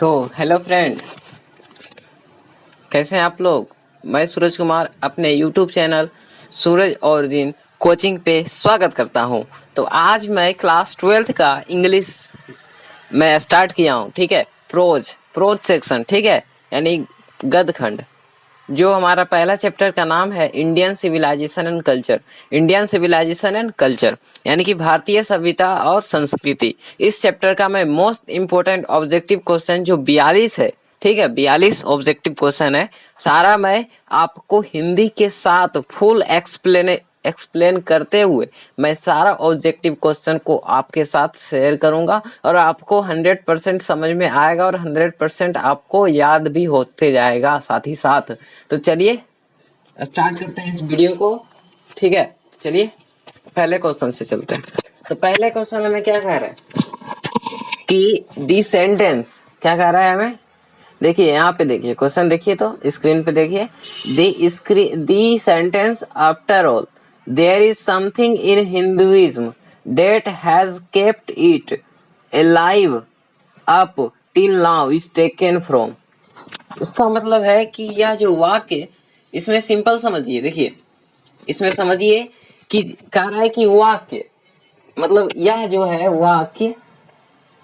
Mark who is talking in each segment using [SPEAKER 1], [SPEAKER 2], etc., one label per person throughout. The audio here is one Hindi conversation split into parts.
[SPEAKER 1] तो हेलो फ्रेंड, कैसे हैं आप लोग। मैं सूरज कुमार अपने यूट्यूब चैनल सूरज ओरिजिन कोचिंग पे स्वागत करता हूं। तो आज मैं क्लास 12th का इंग्लिश मैं स्टार्ट किया हूं। ठीक है, प्रोज सेक्शन, ठीक है, यानी गद्य खंड। जो हमारा पहला चैप्टर का नाम है Indian civilisation and culture. Indian civilisation and culture यानी कि भारतीय सभ्यता और संस्कृति। इस चैप्टर का मैं मोस्ट इम्पोर्टेंट ऑब्जेक्टिव क्वेश्चन जो 42 है, ठीक है, 42 ऑब्जेक्टिव क्वेश्चन है, सारा मैं आपको हिंदी के साथ फुल एक्सप्लेन करते हुए मैं सारा ऑब्जेक्टिव क्वेश्चन को आपके साथ शेयर करूंगा और आपको 100% समझ में आएगा और 100% आपको याद भी होते जाएगा साथ ही साथ। तो चलिए स्टार्ट करते हैं इस वीडियो को। ठीक है, चलिए पहले क्वेश्चन से चलते हैं। तो पहले क्वेश्चन में क्या कह रहा है कि दी सेंटेंस, क्या कह रहा है हमें, देखिए यहाँ पे, देखिए क्वेश्चन, देखिए तो स्क्रीन पे देखिए। The sentence after all there is something in Hinduism that has kept it alive up till now is taken from। इसका मतलब है कि यह जो वाक्य, इसमें सिंपल समझिए, देखिए इसमें समझिए कि कह रहा है कि वाक्य मतलब यह जो है वाक्य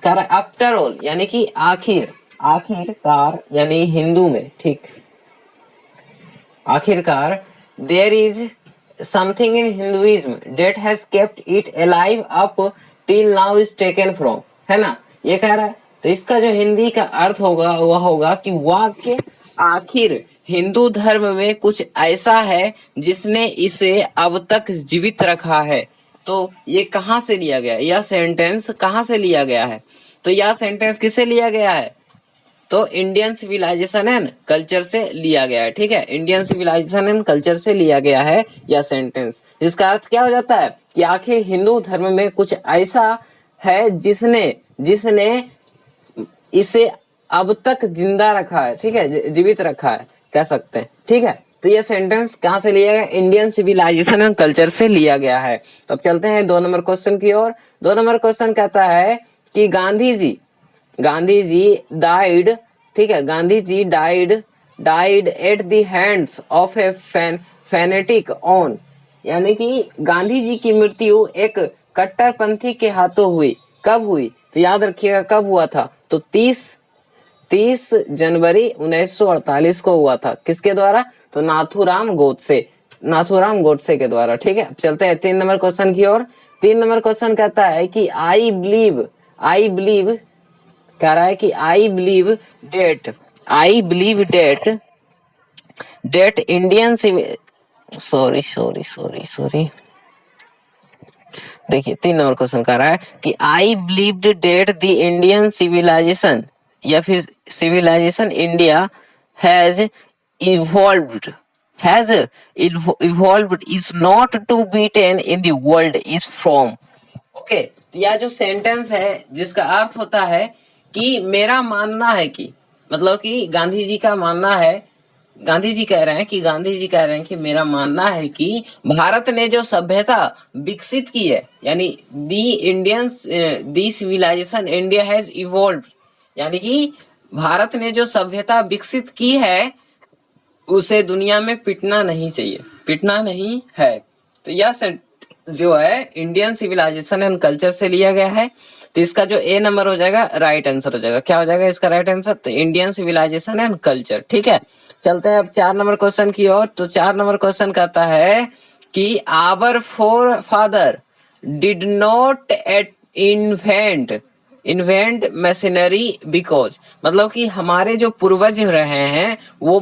[SPEAKER 1] कह रहा है आफ्टर ऑल यानी कि आखिरकार यानी हिंदू में, ठीक, आखिरकार there is something in Hinduism that has kept it alive up till now is taken from, है ना, ये कह रहा है। तो इसका जो हिंदी का अर्थ होगा वह होगा कि वाक्य आखिर हिंदू धर्म में कुछ ऐसा है जिसने इसे अब तक जीवित रखा है। तो ये कहाँ से लिया गया, यह सेंटेंस कहाँ से लिया गया है, तो यह सेंटेंस किससे लिया गया है, तो इंडियन सिविलाइजेशन एंड कल्चर से लिया गया है। ठीक है, इंडियन सिविलाइजेशन एंड कल्चर से लिया गया है यह सेंटेंस। इसका अर्थ क्या हो जाता है कि आखिर हिंदू धर्म में कुछ ऐसा है जिसने इसे अब तक जिंदा रखा है, ठीक है, जीवित रखा है कह सकते हैं। ठीक है, तो यह सेंटेंस कहाँ से लिया गया, इंडियन सिविलाइजेशन एंड कल्चर से लिया गया है। तो अब चलते हैं 2 नंबर क्वेश्चन की ओर। 2 नंबर क्वेश्चन कहता है कि गांधी जी डाइड, ठीक है, Gandhi ji died at the hands of a fanatic on, यानी कि गांधी जी की मृत्यु एक कट्टरपंथी के हाथों हुई। कब हुई, तो याद रखिएगा कब हुआ था, तो 30 जनवरी 1948 को हुआ था। किसके द्वारा, तो नाथूराम गोडसे के द्वारा। ठीक है, अब चलते हैं 3 नंबर क्वेश्चन की ओर। 3 नंबर क्वेश्चन कहता है कि आई बिलीव कह रहा है कि I believe that Indian sorry देखिए 3 नंबर क्वेश्चन कह रहा है कि I believed that the Indian civilisation या फिर civilisation India has evolved is not to be ten in the world is from. Okay, तो यह जो सेंटेंस है जिसका अर्थ होता है कि मेरा मानना है कि, मतलब कि गांधी जी का मानना है, गांधी जी कह रहे हैं कि मेरा मानना है कि भारत ने जो सभ्यता विकसित की है, यानी दी सिविलाइजेशन इंडिया हैज इवॉल्व्ड, यानी कि भारत ने जो सभ्यता विकसित की है उसे दुनिया में पिटना नहीं है। तो यह जो है इंडियन सिविलाइजेशन एंड कल्चर से लिया गया है। तो इसका जो ए नंबर हो जाएगा राइट आंसर हो जाएगा। क्या हो जाएगा इसका राइट आंसर, तो इंडियन सिविलाइजेशन एंड कल्चर। ठीक है, चलते हैं अब 4 नंबर क्वेश्चन की ओर। तो 4 नंबर क्वेश्चन कहता है कि our forefather did not invent machinery because, मतलब कि हमारे जो पूर्वज रहे हैं वो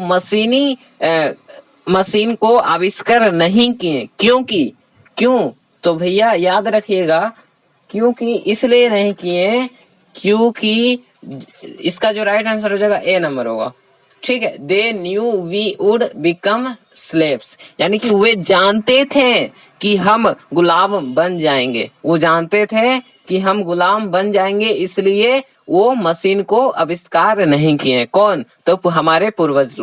[SPEAKER 1] मशीन को आविष्कार नहीं किए। क्यों, तो भैया याद रखिएगा, क्योंकि इसलिए नहीं किए क्योंकि इसका जो राइट आंसर हो जाएगा ए नंबर होगा। ठीक है, they knew we would become slaves, यानी कि वे जानते थे कि हम गुलाम बन जाएंगे, इसलिए वो मशीन को आविष्कार नहीं किए। कौन? तो हमारे पूर्वज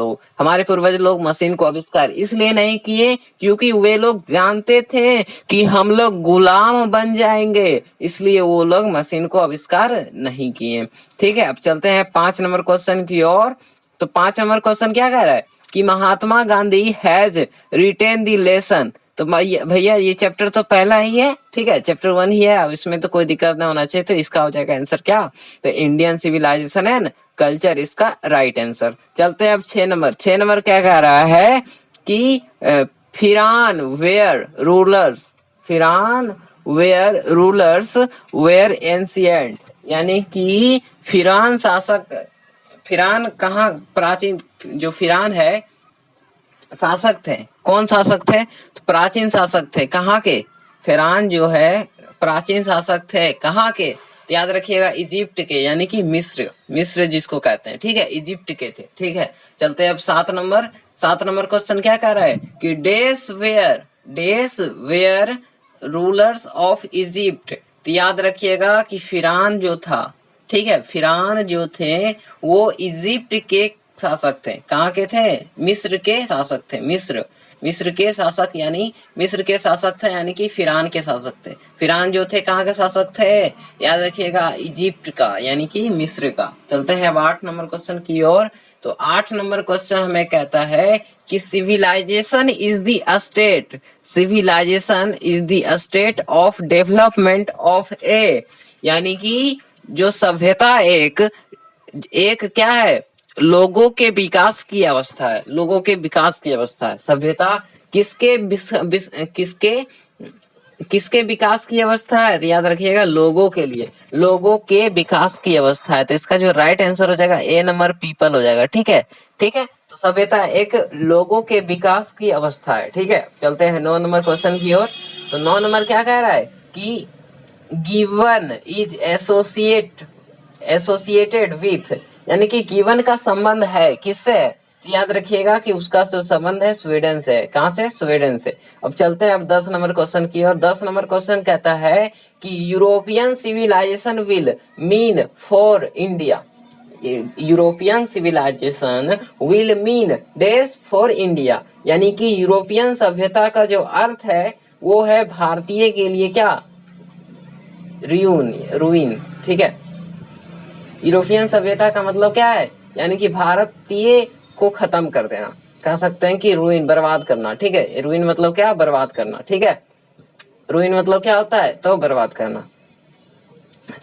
[SPEAKER 1] लोग मशीन को आविष्कार इसलिए नहीं किए क्योंकि वे लोग जानते थे कि हम लोग गुलाम बन जाएंगे, इसलिए वो लोग मशीन को आविष्कार नहीं किए। ठीक है, अब चलते हैं 5 नंबर क्वेश्चन की ओर। तो 5 नंबर क्वेश्चन क्या कह रहा है कि Mahatma Gandhi has written the lesson. तो भैया ये चैप्टर तो पहला ही है, ठीक है, चैप्टर 1 ही है, अब इसमें तो कोई दिक्कत नहीं होना चाहिए। तो इसका हो जाएगा आंसर क्या? तो इंडियन सिविलाइजेशन एंड कल्चर इसका राइट आंसर। चलते हैं अब 6 नंबर क्या कह रहा है कि फिरान वेयर रूलर्स वेयर एंशिएंट, यानी कि फिरान कहाँ प्राचीन, जो फिरान है शासक थे। कौन शासक थे? तो प्राचीन शासक थे। कहाँ के? फिरान जो है प्राचीन शासक थे। कहाँ के? तो याद रखिएगा इजिप्ट के, यानी कि मिस्र जिसको कहते हैं, ठीक है, इजिप्ट के थे। ठीक है, चलते हैं अब 7 नंबर क्वेश्चन क्या कह रहा है कि डेस वेयर रूलर्स ऑफ इजिप्ट। तो याद रखिएगा कि फिरान जो था, ठीक है, फिरान जो थे वो इजिप्ट के शासक थे। कहाँ के थे? मिस्र के शासक थे। मिस्र के शासक यानी कि फिरान के शासक थे। फिरान जो थे कहाँ के शासक थे? याद रखिएगा इजिप्ट का, यानी कि मिस्र का। चलते हैं अब 8 नंबर क्वेश्चन की ओर। तो 8 नंबर क्वेश्चन हमें कहता है कि civilisation is the state of development of a, यानी कि जो सभ्यता एक क्या है? लोगों के विकास की अवस्था है। सभ्यता किसके विकास की अवस्था है? तो याद रखिएगा लोगों के विकास की अवस्था है। तो इसका जो राइट आंसर हो जाएगा ए नंबर पीपल हो जाएगा। ठीक है, तो सभ्यता एक लोगों के विकास की अवस्था है। ठीक है, चलते हैं 9 नंबर क्वेश्चन की ओर। तो 9 नंबर क्या कह रहा है कि गिवन इज एसोसिएटेड विथ, यानी कि गिवन का संबंध है किससे? तो याद रखिएगा कि उसका जो संबंध है स्वीडन से। कहां से? स्वीडन से। अब चलते हैं अब 10 नंबर क्वेश्चन की ओर। 10 नंबर क्वेश्चन कहता है कि European civilisation will mean for India. European civilisation will mean dash for India, यानी कि यूरोपियन सभ्यता का जो अर्थ है वो है भारतीय के लिए क्या? रुइन। ठीक है, यूरोपियन सभ्यता का मतलब क्या है? यानी कि भारतीय को खत्म कर देना। कह सकते हैं कि रुइन, बर्बाद करना। ठीक है, रुइन मतलब क्या? बर्बाद करना। ठीक है, रुइन मतलब क्या होता है? तो बर्बाद करना।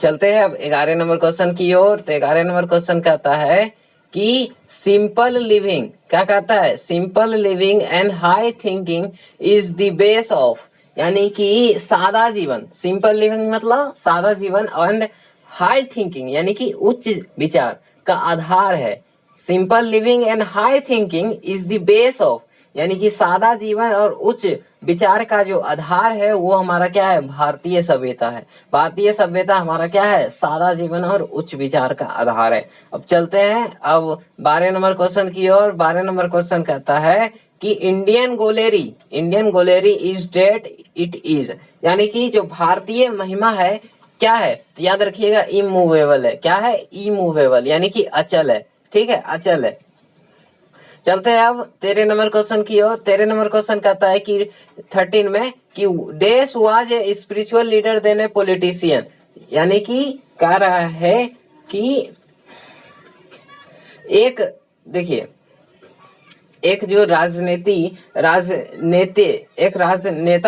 [SPEAKER 1] चलते हैं अब 11 नंबर क्वेश्चन की ओर। तो 11 नंबर क्वेश्चन कहता है कि सिंपल लिविंग, क्या कहता है? Simple living and high thinking is the base of, यानी कि सादा जीवन। सिंपल लिविंग मतलब सादा जीवन, एंड हाई थिंकिंग यानी कि उच्च विचार का आधार है। Simple living and high thinking is the base of, यानी कि सादा जीवन और उच्च विचार का जो आधार है वो हमारा क्या है? भारतीय सभ्यता है। भारतीय सभ्यता हमारा क्या है? सादा जीवन और उच्च विचार का आधार है। अब चलते हैं अब 12 नंबर क्वेश्चन की ओर। 12 नंबर क्वेश्चन कहता है कि Indian gallery is that it is, यानी कि जो भारतीय महिमा है क्या है? तो याद रखिएगा इमूवेबल है। क्या है? इमूवेबल, यानी कि अचल है। ठीक है, अचल है। चलते हैं अब 13 नंबर क्वेश्चन की ओर। 13 नंबर क्वेश्चन कहता है कि 13 में कि this was a spiritual leader than a politician, यानी कि कह रहा है कि एक जो राजनेता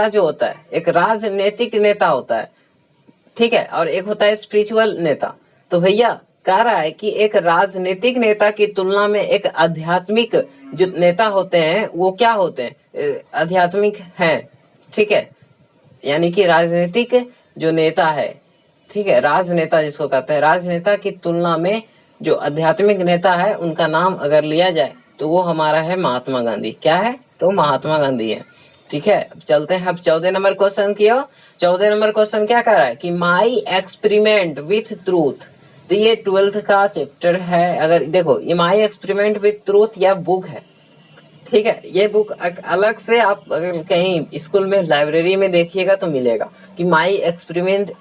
[SPEAKER 1] जो होता है, एक राजनीतिक नेता होता है, ठीक है, और एक होता है स्पिरिचुअल नेता। तो भैया कह रहा है कि एक राजनीतिक नेता की तुलना में एक आध्यात्मिक जो नेता होते हैं वो क्या होते हैं? आध्यात्मिक हैं। ठीक है, यानी कि राजनीतिक जो नेता है, ठीक है, राजनेता जिसको कहते हैं, राजनेता की तुलना में जो आध्यात्मिक नेता है उनका नाम अगर लिया जाए तो वो हमारा है महात्मा गांधी। क्या है? तो महात्मा गांधी है। ठीक है, अब चलते हैं अब 14 नंबर क्वेश्चन की ओर। 14 नंबर क्वेश्चन क्या कह रहा है कि माई एक्सपेरिमेंट विथ ट्रूथ। तो ये 12th का चैप्टर है। अगर देखो ये माई एक्सपेरिमेंट विथ ट्रूथ या बुक है, ठीक है, ये बुक अलग से आप अगर कहीं स्कूल में लाइब्रेरी में देखिएगा तो मिलेगा कि my experiment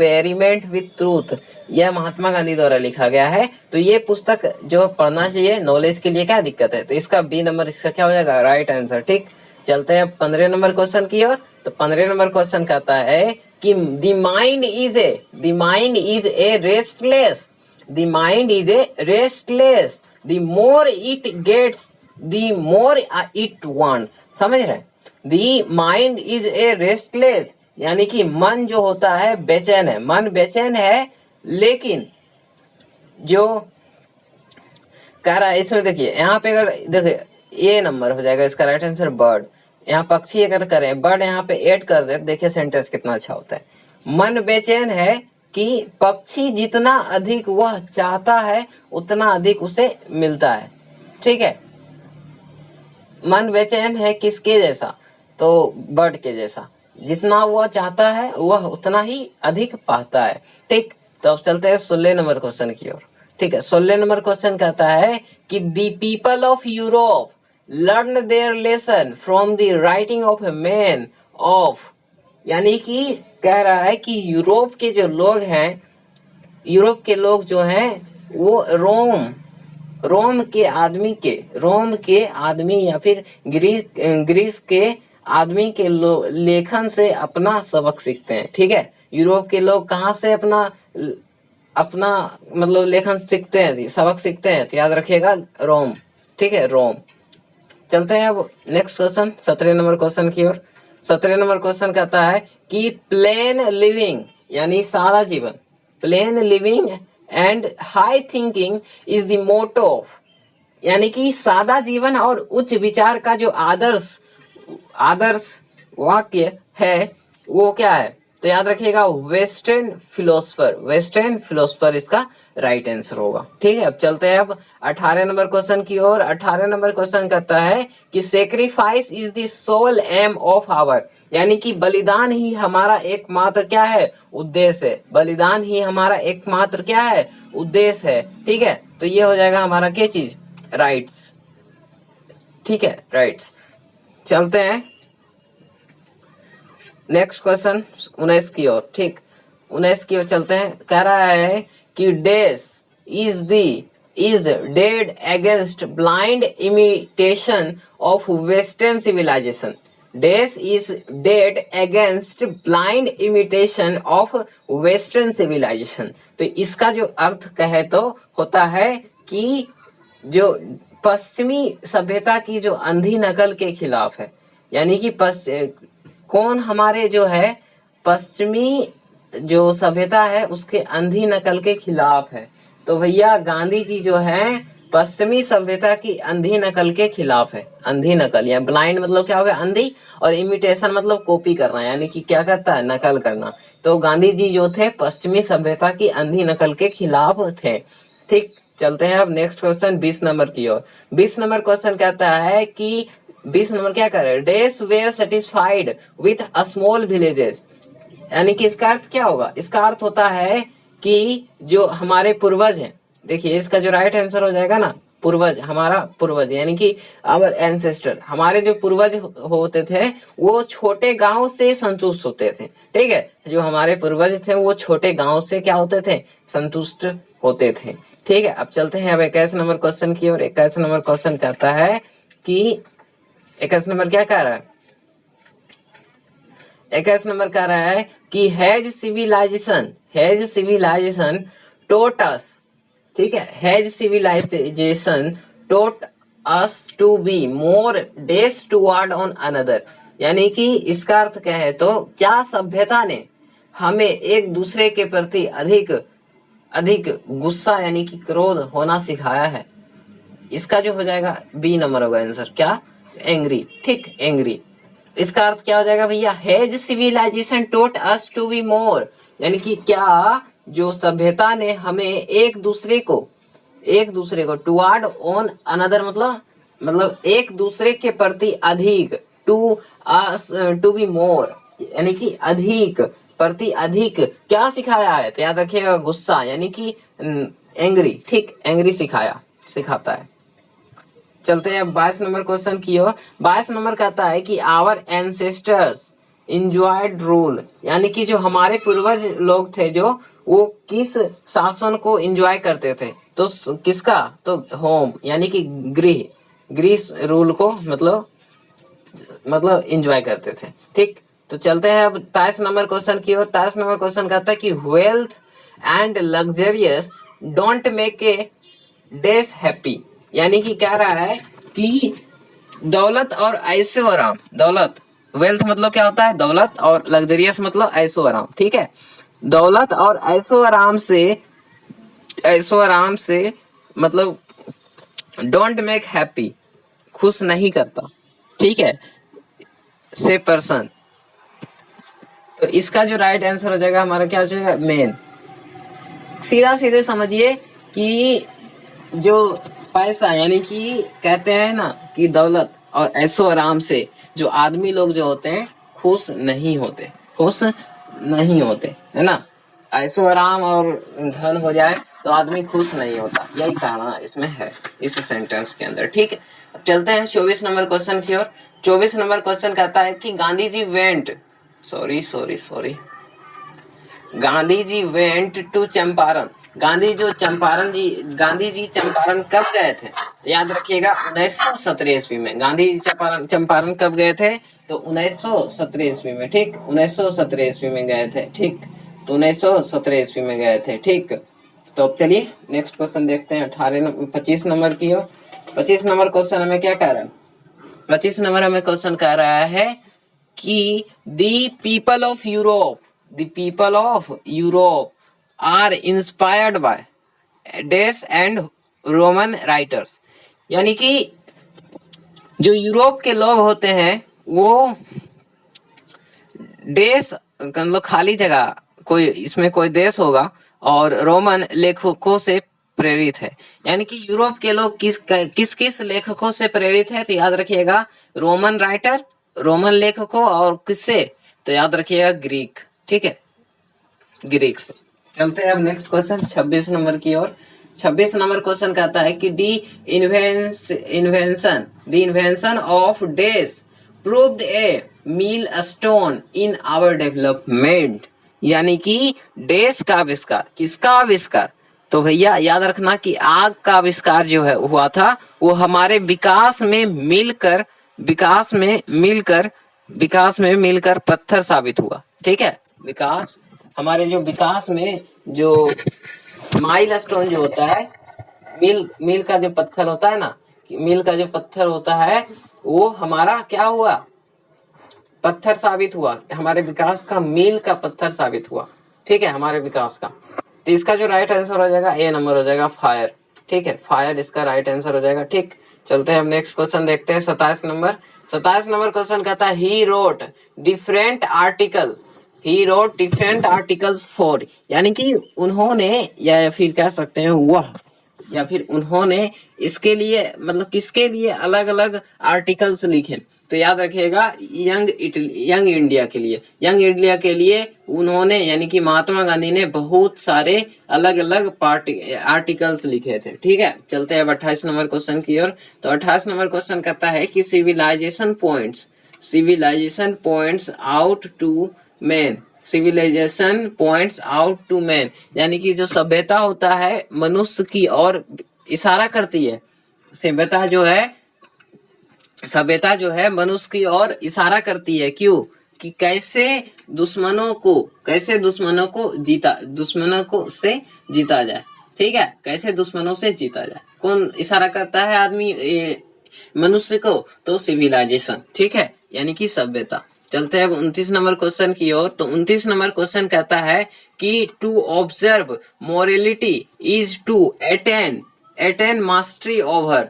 [SPEAKER 1] experiment with truth, यह महात्मा गांधी द्वारा लिखा गया है। तो ये पुस्तक जो पढ़ना चाहिए नॉलेज के लिए, क्या दिक्कत है? तो इसका बी नंबर, इसका क्या हो जाएगा? Right answer. ठीक, चलते हैं 15 नंबर क्वेश्चन की ओर। तो 15 नंबर क्वेश्चन कहता है कि the mind is a restless, the mind is a restless, the more it gets the more it wants. समझ रहे हैं? The mind is a restless, यानी कि मन जो होता है बेचैन है, मन बेचैन है, लेकिन जो कह रहा है इसमें, देखिए यहाँ पे अगर देखिए ए नंबर हो जाएगा इसका राइट आंसर बर्ड। यहाँ पक्षी अगर करें, बर्ड यहाँ पे ऐड कर दे, देखिए सेंटेंस कितना अच्छा होता है। मन बेचैन है कि पक्षी जितना अधिक वह चाहता है उतना अधिक उसे मिलता है। ठीक है, मन बेचैन है किसके जैसा? तो बर्ड के जैसा, जितना वह चाहता है वह उतना ही अधिक पाता है। ठीक, तो अब चलते हैं 16 नंबर क्वेश्चन की ओर। ठीक है, 16 नंबर क्वेश्चन कहता है कि the people of Europe learn their lesson from the writing of a man of, यानी कि कह रहा है कि यूरोप के जो लोग हैं, यूरोप के लोग जो हैं वो रोम के आदमी या फिर ग्रीस के आदमी के लेखन से अपना सबक सीखते हैं। ठीक है, यूरोप के लोग कहाँ से अपना मतलब लेखन सीखते हैं, सबक सीखते हैं? तो याद रखिएगा रोम। ठीक है, रोम। चलते हैं अब नेक्स्ट क्वेश्चन 17 नंबर क्वेश्चन की ओर। 17 नंबर क्वेश्चन कहता है कि प्लेन लिविंग यानी सादा जीवन, plain living and high thinking is the motto of, यानी कि सादा जीवन और उच्च विचार का जो आदर्श वाक्य है वो क्या है? तो याद रखिएगा वेस्टर्न फिलोसफर इसका राइट आंसर होगा। ठीक है, अब चलते हैं अब 18 नंबर क्वेश्चन की ओर। 18 नंबर क्वेश्चन कहता है कि sacrifice is the sole aim of our, यानी कि बलिदान ही हमारा एकमात्र क्या है? उद्देश्य है। बलिदान ही हमारा एकमात्र क्या है? उद्देश्य है। ठीक है, तो ये हो जाएगा हमारा क्या चीज? राइट्स। ठीक है, राइट्स। चलते हैं नेक्स्ट क्वेश्चन 19 की ओर। ठीक, 19 की ओर चलते हैं। कह रहा है कि this is dead against blind imitation of western civilisation, this is dead against blind imitation of western civilisation. तो इसका जो अर्थ कहे तो होता है कि जो पश्चिमी सभ्यता की जो अंधी नकल के खिलाफ है, यानी कि कौन हमारे जो है पश्चिमी जो सभ्यता है उसके अंधी नकल के खिलाफ है। तो भैया गांधी जी जो है पश्चिमी सभ्यता की अंधी नकल के खिलाफ है। अंधी नकल या ब्लाइंड मतलब क्या होगा? अंधी, और इमिटेशन मतलब कॉपी करना, यानी कि क्या करता है? नकल करना। तो गांधी जी जो थे पश्चिमी सभ्यता की अंधी नकल के खिलाफ थे। ठीक, चलते हैं अब नेक्स्ट क्वेश्चन 20 नंबर की ओर। 20 नंबर क्वेश्चन कहता है कि 20 नंबर क्या करे? This were satisfied with a small villages, यानी कि इसका अर्थ क्या होगा? इसका अर्थ होता है कि जो हमारे पूर्वज हैं, देखिए इसका जो राइट आंसर हो जाएगा ना, पूर्वज, हमारा पूर्वज यानी कि आवर एंसेस्टर, हमारे जो पूर्वज होते थे वो छोटे गांव से संतुष्ट होते थे। ठीक है, जो हमारे पूर्वज थे वो छोटे गांव से क्या होते थे? संतुष्ट होते थे। ठीक है, अब चलते हैं अब 21 नंबर क्वेश्चन की ओर। 21 नंबर क्वेश्चन कहता है कि 21 नंबर क्या कह रहा है? 21 नंबर कह रहा है कि हैज सिविलाइजेशन टोट अस, ठीक है, has civilisation taught us to be more dash toward on another, यानी कि इसका अर्थ क्या है? तो क्या सभ्यता ने हमें एक दूसरे के प्रति अधिक गुस्सा यानी कि क्रोध होना सिखाया है? इसका जो हो जाएगा बी नंबर होगा आंसर, क्या? एंग्री। ठीक, एंग्री। इसका अर्थ क्या हो जाएगा भैया? Has civilisation taught us to be more, यानी कि क्या जो सभ्यता ने हमें एक दूसरे को टुवर्ड ऑन अनदर मतलब एक दूसरे के प्रति अधिक, टू बी मोर यानी कि अधिक, प्रति अधिक क्या सिखाया है? तो याद रखिएगा गुस्सा यानी कि एंग्री। ठीक, एंग्री सिखाता है। चलते हैं 22 नंबर क्वेश्चन की ओर। 22 नंबर कहता है कि आवर एंसेस्टर्स इंजॉयड रूल, यानी कि जो हमारे पूर्वज लोग थे जो वो किस शासन को इंजॉय करते थे, तो किसका, तो होम यानी कि गृह रूल को मतलब इंजॉय करते थे। ठीक, तो चलते हैं अब 23 नंबर क्वेश्चन की ओर। 23 नंबर क्वेश्चन कहता है कि wealth and luxurious don't make a dash happy, यानी कि कह रहा है कि दौलत और ऐशो आराम, दौलत वेल्थ मतलब क्या होता है, दौलत, और लग्जरियस मतलब ऐशो आराम। ठीक है, दौलत और ऐशो आराम से मतलब डोंट मेक हैप्पी, खुश नहीं करता। ठीक है, से पर्सन, तो इसका जो राइट आंसर हो जाएगा हमारा क्या हो जाएगा, मेन। सीधा सीधे समझिए कि जो पैसा यानी कि कहते हैं ना कि दौलत और ऐशो आराम से जो आदमी लोग जो होते हैं खुश नहीं होते, है ना। ऐशो आराम और धन हो जाए तो आदमी खुश नहीं होता, यही कहना इसमें है इस सेंटेंस के अंदर। ठीक है, अब चलते हैं 24 नंबर क्वेश्चन की ओर। 24 नंबर क्वेश्चन कहता है कि गांधी जी वेंट टू चंपारण। गांधी जी चंपारण कब गए थे, तो याद रखिएगा 1917 ईस्वी में। गांधी जी चंपारण कब गए थे, तो 1917 ईस्वी में। ठीक, 1917 ईस्वी में गए थे। ठीक, तो 1917 ईस्वी में गए थे। ठीक, तो अब चलिए नेक्स्ट क्वेश्चन देखते हैं 25 नंबर की ओर। 25 नंबर क्वेश्चन हमें क्या कह रहा है, 25 नंबर हमें क्वेश्चन कह रहा है कि the people of Europe are inspired by dash and Roman writers, यानी कि जो यूरोप के लोग होते हैं वो देश मतलब खाली जगह, कोई इसमें कोई देश होगा, और रोमन लेखकों से प्रेरित है। यानी कि यूरोप के लोग किस लेखकों से प्रेरित है, तो याद रखिएगा रोमन लेखकों, और किससे, तो याद रखिएगा ग्रीक। ठीक है, ग्रीक से। चलते हैं अब नेक्स्ट क्वेश्चन 26 नंबर की ओर। 26 नंबर क्वेश्चन कहता है कि invention of dash proved a milestone in our development, यानी कि डेस का आविष्कार, किसका आविष्कार, तो भैया याद रखना कि आग का आविष्कार जो है हुआ था वो हमारे विकास में मिलकर पत्थर साबित हुआ। ठीक है, हमारे जो विकास में जो माइल स्टोन जो होता है, मील का जो पत्थर होता है ना, मील का जो पत्थर होता है वो हमारा क्या हुआ, पत्थर साबित हुआ, हमारे विकास का मील का पत्थर साबित हुआ। ठीक है, हमारे विकास का। तो इसका जो राइट आंसर हो जाएगा ए नंबर हो जाएगा, फायर। ठीक है, फायर इसका राइट आंसर हो जाएगा। ठीक, चलते हैं हम नेक्स्ट क्वेश्चन देखते हैं 27 नंबर। 27 नंबर क्वेश्चन कहता है he wrote different articles for, यानी कि उन्होंने, या फिर कह सकते हैं वह, या फिर उन्होंने इसके लिए मतलब किसके लिए अलग अलग आर्टिकल्स लिखे, तो याद रखिएगा यंग इंडिया के लिए उन्होंने, यानी कि महात्मा गांधी ने बहुत सारे अलग अलग आर्टिकल्स लिखे थे। ठीक है, चलते हैं अब 28 नंबर क्वेश्चन की ओर। तो 28 नंबर क्वेश्चन कहता है कि civilisation points out to man, यानी कि जो सभ्यता होता है मनुष्य की ओर इशारा करती है। सभ्यता जो है मनुष्य की ओर इशारा करती है। क्यों, कि कैसे दुश्मनों से जीता जाए। ठीक है, कैसे दुश्मनों से जीता जाए, कौन इशारा करता है आदमी मनुष्य को, तो सिविलाइजेशन। ठीक है, यानी कि सभ्यता। चलते हैं अब 29 नंबर क्वेश्चन की ओर। तो 29 नंबर क्वेश्चन कहता है कि to observe morality is to attain mastery over.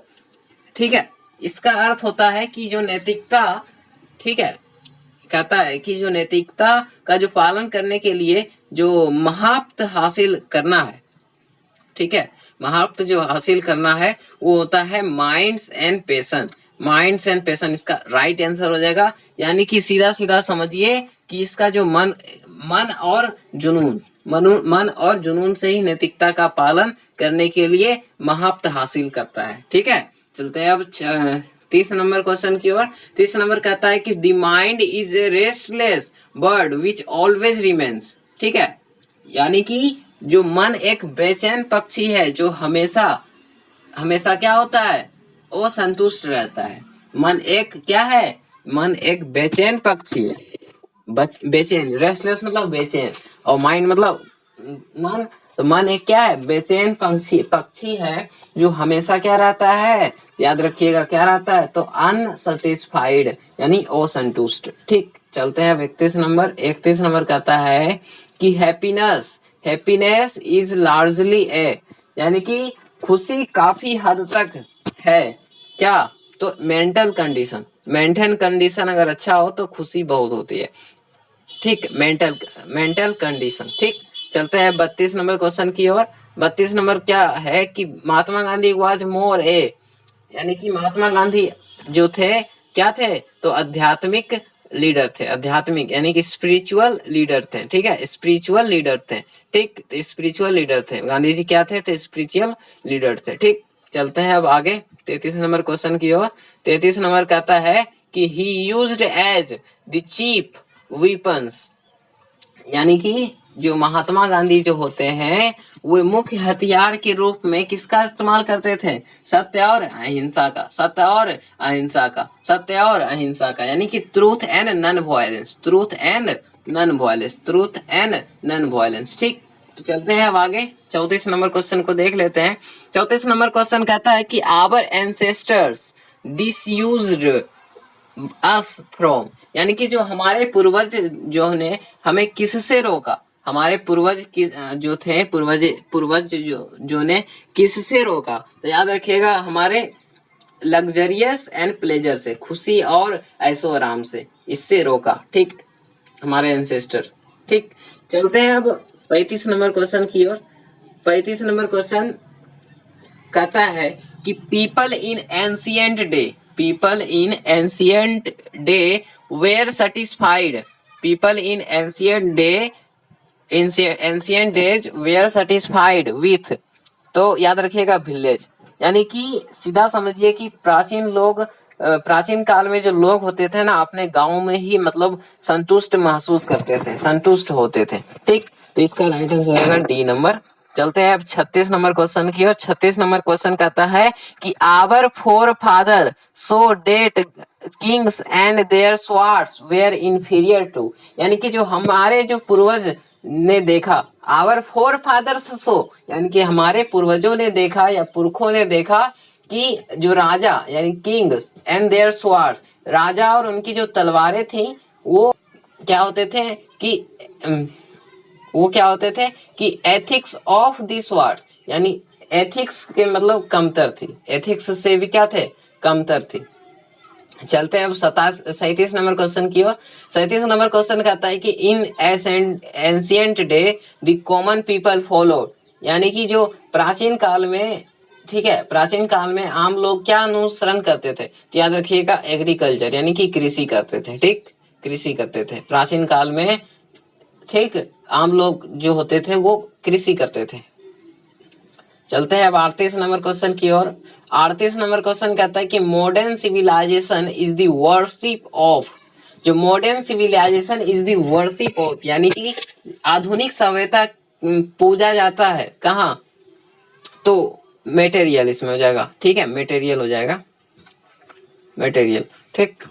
[SPEAKER 1] ठीक है, इसका अर्थ होता है कि जो नैतिकता, ठीक है, कहता है कि जो नैतिकता का जो पालन करने के लिए जो महाप्त हासिल करना है, ठीक है, महाप्त जो हासिल करना है वो होता है माइंड्स एंड पैशन इसका राइट आंसर हो जाएगा। यानी कि सीधा सीधा समझिए कि इसका जो मन और जुनून से ही नैतिकता का पालन करने के लिए महाप्त हासिल करता है। ठीक है, चलते हैं अब 30 नंबर क्वेश्चन की ओर। 30 नंबर कहता है कि the mind is a restless bird which always remains. ठीक है, यानी कि जो मन एक बेचैन पक्षी है जो हमेशा हमेशा क्या होता है, वो संतुष्ट रहता है। मन एक क्या है, मन एक बेचैन पक्षी है, बेचैन, रेस्टलेस मतलब बेचैन, और माइंड मतलब मन। तो मन एक क्या है, बेचैन पक्षी है जो हमेशा क्या रहता है, याद रखिएगा क्या रहता है, तो अनसेटिस्फाइड यानी असंतुष्ट। ठीक, चलते हैं 31 नंबर। 31 नंबर कहता है कि हैप्पीनेस इज लार्जली ए, यानी कि खुशी काफी हद तक है क्या, तो मेंटल कंडीशन अगर अच्छा हो तो खुशी बहुत होती है। ठीक, मेंटल कंडीशन। ठीक, चलते हैं 32 नंबर क्वेश्चन की ओर। 32 नंबर क्या है कि महात्मा गांधी वाज मोर ए, यानी कि महात्मा गांधी जो थे क्या थे, तो आध्यात्मिक लीडर थे, आध्यात्मिक यानी कि स्पिरिचुअल लीडर थे। ठीक है, स्पिरिचुअल लीडर थे। ठीक, तो स्पिरिचुअल लीडर थे गांधी जी, क्या थे, तो स्पिरिचुअल लीडर थे। ठीक, चलते हैं अब आगे 33 नंबर क्वेश्चन की ओर। 33 नंबर कहता है कि he used as the cheap weapons, यानी कि जो महात्मा गांधी जो होते हैं वो मुख्य हथियार के रूप में किसका इस्तेमाल करते थे, सत्य और अहिंसा का, सत्य और अहिंसा का, सत्य और अहिंसा का, यानी कि truth and non violence, truth and non violence, truth and non violence. ठीक, तो चलते हैं अब आगे 34 नंबर क्वेश्चन को देख लेते हैं। 34 नंबर क्वेश्चन कहता है कि आवर एंसेस्टर्स डिसयूज्ड अस फ्रॉम, यानी कि जो हमारे पूर्वज जो ने हमें किससे रोका, हमारे पूर्वज जो थे, पूर्वज जो ने किससे रोका, तो याद रखिएगा हमारे लग्जरियस एंड प्लेजर से, खुशी और ऐशो आराम से, इससे रोका। ठीक, हमारे एंसेस्टर। ठीक, चलते हैं अब 35 नंबर क्वेश्चन की ओर। 35 नंबर क्वेश्चन कहता है कि people in ancient day were satisfied, people in ancient days were satisfied with, तो याद रखिएगा विलेज, यानी कि सीधा समझिए कि प्राचीन काल में जो लोग होते थे ना, अपने गांव में ही मतलब संतुष्ट महसूस करते थे, संतुष्ट होते थे। ठीक, तो इसका राइट आंसर रहेगा डी नंबर। चलते हैं अब 36 नंबर क्वेश्चन की ओर। 36 नंबर क्वेश्चन कहता है कि our forefather saw that kings and their swords were inferior to, यानी कि जो हमारे जो पूर्वज ने देखा, आवर फोर फादर्स सो, यानी कि हमारे पूर्वजों ने देखा या पुरखों ने देखा कि जो राजा यानी किंग्स एंड देयर स्वार्ड्स, राजा और उनकी जो तलवारें थी वो क्या होते थे कि एथिक्स ऑफ द स्वॉर्ड, यानी एथिक्स के मतलब कमतर थी, एथिक्स से भी क्या थे, कमतर थी। चलते हैं अब 37 नंबर क्वेश्चन की ओर। 37 नंबर क्वेश्चन कहता है कि इन ancient day the common people follow, यानी कि जो प्राचीन काल में, ठीक है, प्राचीन काल में आम लोग क्या अनुसरण करते थे, तो याद रखिएगा एग्रीकल्चर, यानी कि कृषि करते थे। ठीक, कृषि करते थे प्राचीन काल में। ठीक, आम लोग जो होते थे वो कृषि करते थे। चलते हैं अब 38 नंबर क्वेश्चन की ओर। 38 नंबर क्वेश्चन कहता है कि modern civilisation is the worship of, जो modern civilisation is the worship of, यानी कि आधुनिक सभ्यता पूजा जाता है कहाँ, तो मेटेरियल इसमें हो जाएगा। ठीक है, मेटेरियल हो जाएगा, मेटेरियल। ठीक,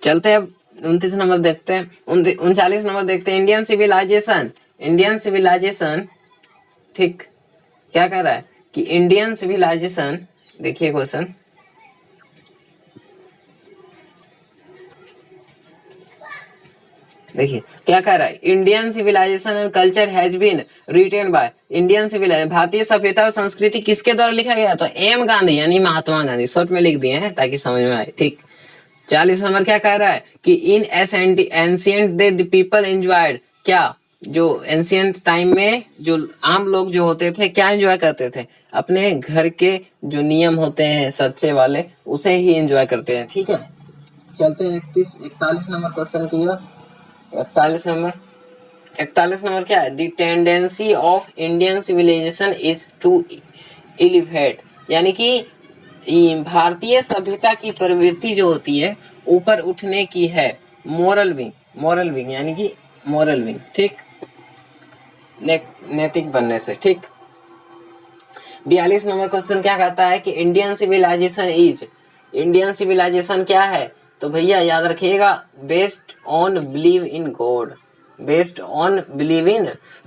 [SPEAKER 1] चलते हैं 29 नंबर देखते हैं, 39 नंबर देखते हैं। इंडियन सिविलाइजेशन, ठीक, क्या कह रहा है कि इंडियन सिविलाइजेशन, देखिए क्वेश्चन, देखिए क्या कह रहा है, Indian civilisation and culture has been written by, Indian civilisation भारतीय सभ्यता और संस्कृति किसके द्वारा लिखा गया, तो एम गांधी यानी महात्मा गांधी, शॉर्ट में लिख दिए हैं ताकि समझ में आए। ठीक, 40 नंबर क्या कह रहा है कि इन ancient day the people enjoyed, क्या, जो एंशियंट टाइम में जो आम लोग जो होते थे क्या एंजॉय करते थे, अपने घर के जो नियम होते हैं सच्चे वाले उसे ही एंजॉय करते हैं। ठीक है, चलते हैं 41 नंबर क्वेश्चन की ओर। 41 नंबर क्या है, the tendency of Indian civilisation is to elevate, यानी कि भारतीय सभ्यता की प्रवृत्ति जो होती है ऊपर उठने की है। मोरल विंग यानी कि मोरल विंग, ठीक, नैतिक बनने से, ठीक। 42 नंबर क्वेश्चन क्या कहता है कि इंडियन सिविलाइजेशन क्या है? तो भैया याद रखिएगा, based on believe in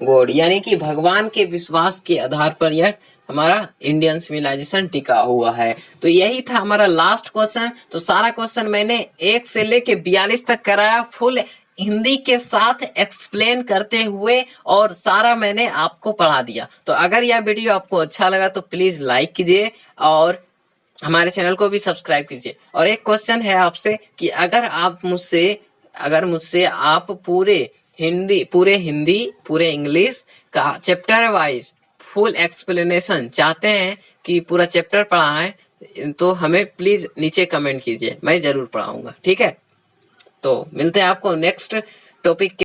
[SPEAKER 1] God, यानी कि भगवान के विश्वास के आधार पर यह हमारा इंडियन सिविलाइजेशन टिका हुआ है। तो यही था हमारा लास्ट क्वेश्चन। तो सारा क्वेश्चन मैंने 1 से लेके 42 तक कराया, फुल हिंदी के साथ एक्सप्लेन करते हुए, और सारा मैंने आपको पढ़ा दिया। तो अगर यह वीडियो आपको अच्छा लगा तो प्लीज लाइक कीजिए और हमारे चैनल को भी सब्सक्राइब कीजिए। और एक क्वेश्चन है आपसे कि अगर मुझसे आप पूरे हिंदी, पूरे इंग्लिश का चैप्टर वाइज फुल एक्सप्लेनेशन चाहते हैं कि पूरा चैप्टर पढ़ाएं, तो हमें प्लीज नीचे कमेंट कीजिए, मैं जरूर पढ़ाऊंगा, ठीक है। तो मिलते हैं आपको नेक्स्ट टॉपिक